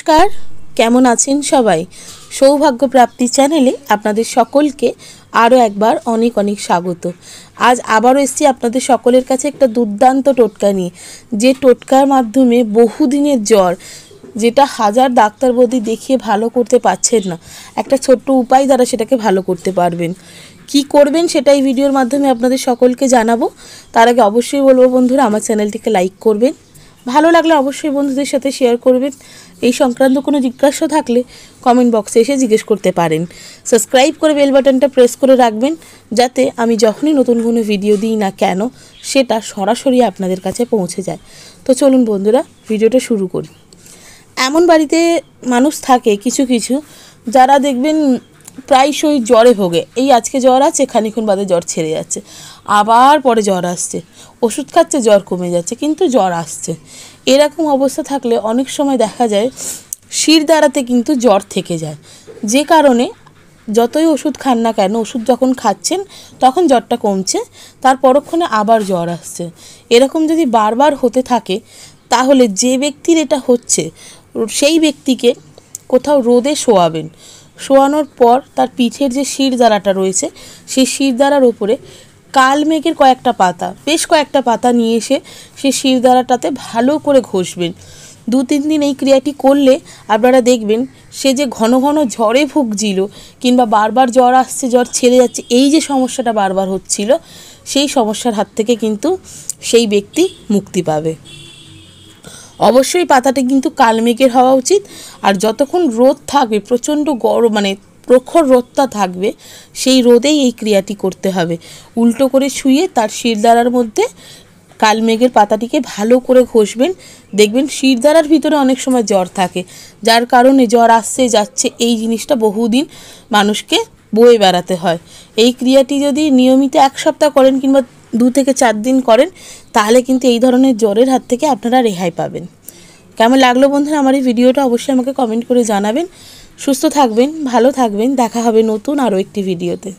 নমস্कार, কেমন আছেন সবাই? সৌভাগ্য প্রাপ্তি চ্যানেলে আপনাদের সকলকে আরও একবার অনেক অনেক স্বাগত। আজ আবারও এসেছি আপনাদের সকলের কাছে একটা দুর্দান্ত টোটকা নিয়ে, যে টোটকার মাধ্যমে বহুদিনের জ্বর, যেটা হাজার ডাক্তার বৌদি দেখিয়ে ভালো করতে পারছেন না, একটা ছোট্ট উপায় দ্বারা সেটাকে ভালো করতে পারবেন। কি করবেন সেটা এই ভিডিওর মাধ্যমে আপনাদের সকলকে জানাবো। তার আগে অবশ্যই বলবো বন্ধুরা, আমার চ্যানেলটিকে লাইক করবেন, ভালো লাগলে অবশ্যই বন্ধুদের সাথে শেয়ার করবেন। এই সংক্রান্ত কোনো জিজ্ঞাসা থাকলে কমেন্ট বক্সে এসে জিজ্ঞেস করতে পারেন। সাবস্ক্রাইব করে বেল বাটনটা প্রেস করে রাখবেন, যাতে আমি যখনই নতুন কোনো ভিডিও দিই না কেন সেটা সরাসরি আপনাদের কাছে পৌঁছে যায়। তো চলুন বন্ধুরা, ভিডিওটা শুরু করি। এমন বাড়িতে মানুষ থাকে কিছু কিছু, যারা দেখবেন প্রায়শই জ্বরে ভোগে। এই আজকে জ্বর আছে, খানিক্ষণ বাদে জ্বর ছেড়ে যাচ্ছে, আবার পরে জ্বর আসছে, ওষুধ খাচ্ছে জ্বর কমে যাচ্ছে, কিন্তু জ্বর আসছে। এরকম অবস্থা থাকলে অনেক সময় দেখা যায় শির দ্বারাতে কিন্তু জ্বর থেকে যায়, যে কারণে যতই ওষুধ খান না কেন, ওষুধ যখন খাচ্ছেন তখন জ্বরটা কমছে, তার পরক্ষণে আবার জ্বর আসছে। এরকম যদি বারবার হতে থাকে, তাহলে যে ব্যক্তির এটা হচ্ছে সেই ব্যক্তিকে কোথাও রোদে শোয়াবেন। শোয়ানোর পর তার পিঠের যে শিরদাঁড়াটা রয়েছে, সেই শিরদাঁড়ার ওপরে কালমেঘের বেশ কয়েকটা পাতা নিয়ে এসে সেই শিরদাঁড়াটাতে ভালো করে ঘষবেন। 2-3 দিন এই ক্রিয়াটি করলে আপনারা দেখবেন সে যে ঘন ঘন জ্বরে ভুগছিল, কিংবা বারবার জ্বর আসছে জ্বর ছেড়ে যাচ্ছে, এই যে সমস্যাটা বারবার হচ্ছিল, সেই সমস্যার হাত থেকে কিন্তু সেই ব্যক্তি মুক্তি পাবে। অবশ্যই পাতাটা কিন্তু কালমেঘের হওয়া উচিত। আর যতক্ষণ রোদ থাকবে, প্রচণ্ড গরম প্রখর রোদটা থাকবে, সেই রোদেই এই ক্রিয়াটি করতে হবে। উল্টো করে শুয়ে তার শিরদাঁড়ার মধ্যে কালমেঘের পাতাটিকে ভালো করে ঘষবেন। দেখবেন শিরদাঁড়ার ভিতরে অনেক সময় জ্বর থাকে, যার কারণে জ্বর আসছে যাচ্ছে, এই জিনিসটা বহুদিন মানুষকে বয়ে বেড়াতে হয়। এই ক্রিয়াটি যদি নিয়মিত 1 সপ্তাহ করেন, কিংবা 2 থেকে 4 দিন করেন, তাহলে কিন্তু এই ধরনের জ্বরের হাত থেকে আপনারা রেহাই পাবেন। কেমন লাগলো বন্ধুরা আমার এই ভিডিওটা অবশ্যই আমাকে কমেন্ট করে জানাবেন। সুস্থ থাকবেন, ভালো থাকবেন, দেখা হবে নতুন আরও একটি ভিডিওতে।